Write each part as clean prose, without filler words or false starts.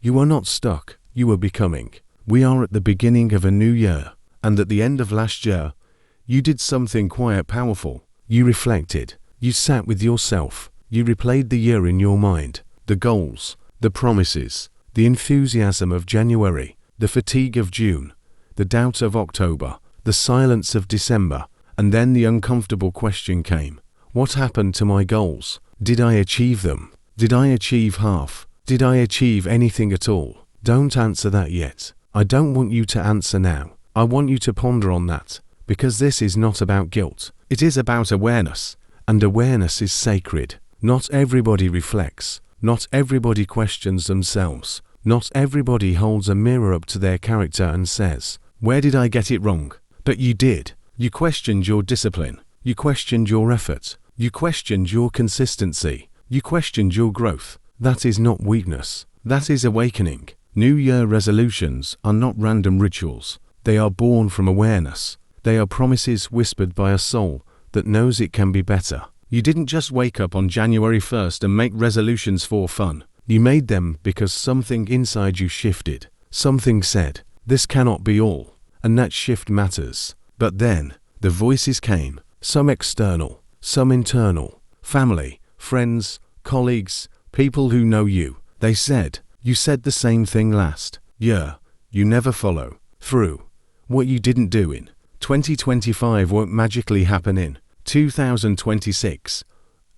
You are not stuck, you are becoming. We are at the beginning of a new year, and at the end of last year, you did something quite powerful. You reflected, you sat with yourself, you replayed the year in your mind, the goals, the promises, the enthusiasm of January, the fatigue of June, the doubt of October, the silence of December, and then the uncomfortable question came. What happened to my goals? Did I achieve them? Did I achieve half? Did I achieve anything at all? Don't answer that yet. I don't want you to answer now. I want you to ponder on that, because this is not about guilt. It is about awareness, and awareness is sacred. Not everybody reflects. Not everybody questions themselves. Not everybody holds a mirror up to their character and says, "Where did I get it wrong?" But you did. You questioned your discipline. You questioned your effort. You questioned your consistency. You questioned your growth. That is not weakness. That is awakening. New Year resolutions are not random rituals. They are born from awareness. They are promises whispered by a soul that knows it can be better. You didn't just wake up on January 1st and make resolutions for fun. You made them because something inside you shifted. Something said, "This cannot be all." And that shift matters. But then, the voices came, some external, some internal, family, friends, colleagues, people who know you. They said, "You said the same thing last year. You never follow through. What you didn't do in 2025 won't magically happen in 2026.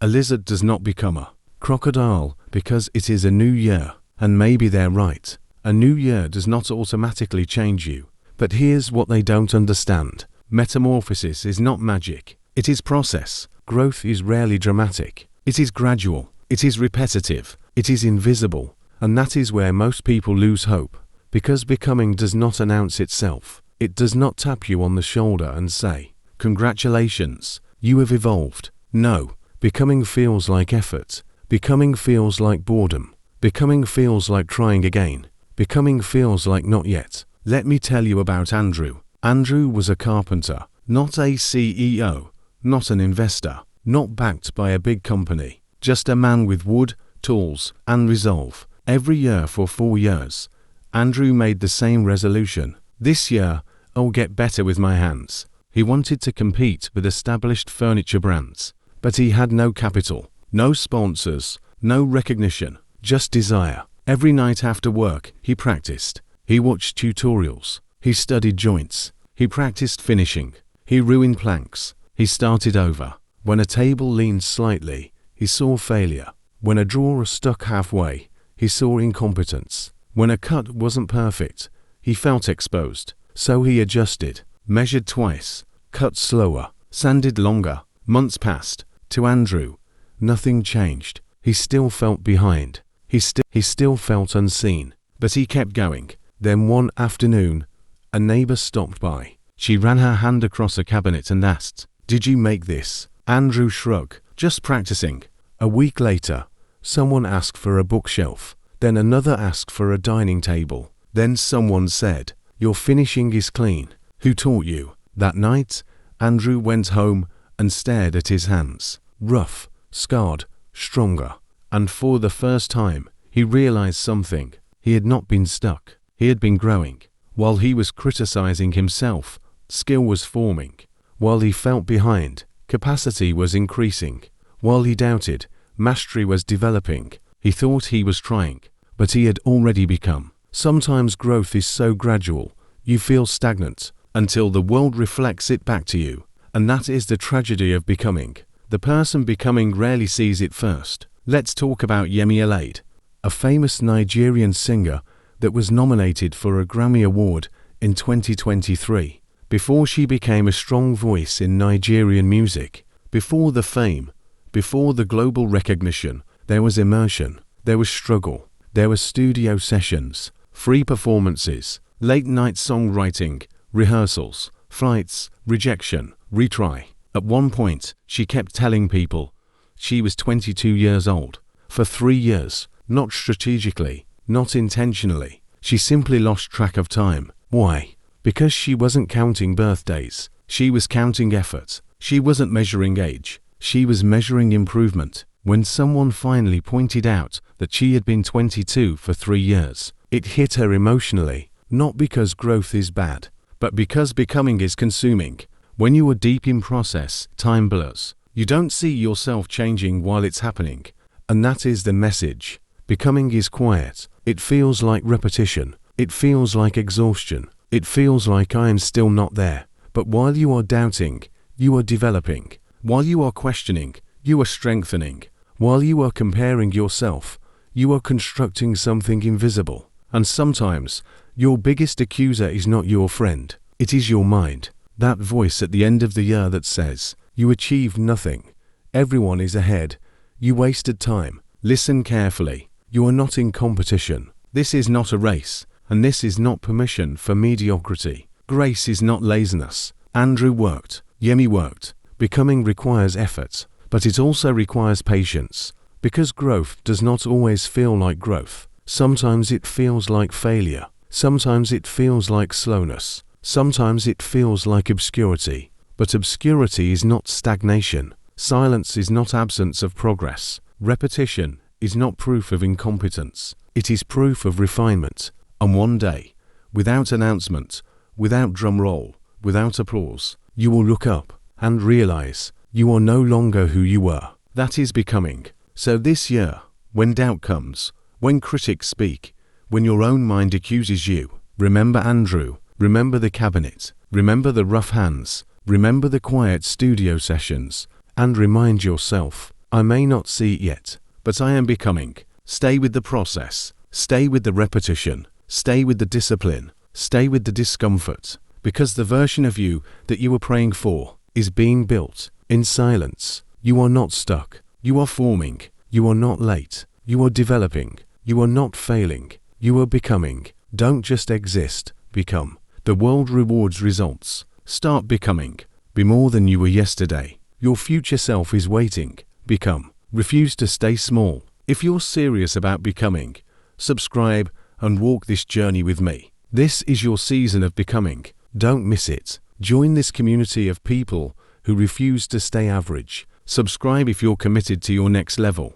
A lizard does not become a crocodile because it is a new year." And maybe they're right. A new year does not automatically change you. But here's what they don't understand. Metamorphosis is not magic. It is process. Growth is rarely dramatic. It is gradual. It is repetitive. It is invisible. And that is where most people lose hope. Because becoming does not announce itself. It does not tap you on the shoulder and say, "Congratulations, you have evolved." No, becoming feels like effort. Becoming feels like boredom. Becoming feels like trying again. Becoming feels like not yet. Let me tell you about Andrew. Andrew was a carpenter, not a CEO, not an investor, not backed by a big company, just a man with wood, tools, and resolve. Every year for 4 years, Andrew made the same resolution. This year, I'll get better with my hands. He wanted to compete with established furniture brands, but he had no capital, no sponsors, no recognition, just desire. Every night after work, he practiced. He watched tutorials. He studied joints. He practiced finishing. He ruined planks. He started over. When a table leaned slightly, he saw failure. When a drawer stuck halfway, he saw incompetence. When a cut wasn't perfect, he felt exposed. So he adjusted, measured twice, cut slower, sanded longer. Months passed. To Andrew, nothing changed. He still felt behind. He still felt unseen. But he kept going. Then one afternoon, a neighbor stopped by. She ran her hand across a cabinet and asked, "Did you make this?" Andrew shrugged, "Just practicing." A week later, someone asked for a bookshelf. Then another asked for a dining table. Then someone said, "Your finishing is clean. Who taught you?" That night, Andrew went home and stared at his hands. Rough, scarred, stronger. And for the first time, he realized something. He had not been stuck. He had been growing. While he was criticizing himself, skill was forming. While he felt behind, capacity was increasing. While he doubted, mastery was developing. He thought he was trying, but he had already become. Sometimes growth is so gradual, you feel stagnant, until the world reflects it back to you. And that is the tragedy of becoming. The person becoming rarely sees it first. Let's talk about Yemi Alade, a famous Nigerian singer that was nominated for a Grammy Award in 2023. Before she became a strong voice in Nigerian music, before the fame, before the global recognition, there was immersion, there was struggle, there were studio sessions, free performances, late-night songwriting, rehearsals, flights, rejection, retry. At one point, she kept telling people she was 22 years old. For 3 years, not strategically, not intentionally, she simply lost track of time. Why? Because she wasn't counting birthdays. She was counting effort. She wasn't measuring age. She was measuring improvement. When someone finally pointed out that she had been 22 for 3 years, It hit her emotionally, not because growth is bad, but because becoming is consuming. When you are deep in process, time blurs. You don't see yourself changing while it's happening. And that is the message. Becoming is quiet. It feels like repetition. It feels like exhaustion. It feels like I am still not there. But while you are doubting, you are developing. While you are questioning, you are strengthening. While you are comparing yourself, you are constructing something invisible. And sometimes, your biggest accuser is not your friend. It is your mind. That voice at the end of the year that says, you achieved nothing. Everyone is ahead. You wasted time. Listen carefully. You are not in competition. This is not a race. And this is not permission for mediocrity. Grace is not laziness. Andrew worked. Yemi worked. Becoming requires effort. But it also requires patience. Because growth does not always feel like growth. Sometimes it feels like failure. Sometimes it feels like slowness. Sometimes it feels like obscurity. But obscurity is not stagnation. Silence is not absence of progress. Repetition is not proof of incompetence. It is proof of refinement. And one day, without announcement, without drum roll, without applause, you will look up and realize you are no longer who you were. That is becoming. So this year, when doubt comes, when critics speak, when your own mind accuses you, remember Andrew, remember the cabinet, remember the rough hands, remember the quiet studio sessions, and remind yourself, I may not see it yet, but I am becoming. Stay with the process, stay with the repetition, stay with the discipline, stay with the discomfort, because the version of you that you were praying for is being built in silence. You are not stuck. You are forming. You are not late. You are developing. You are not failing. You are becoming. Don't just exist, become. The world rewards results. Start becoming. Be more than you were yesterday. Your future self is waiting. Become. Refuse to stay small. If you're serious about becoming, subscribe and walk this journey with me. This is your season of becoming. Don't miss it. Join this community of people who refuse to stay average. Subscribe if you're committed to your next level.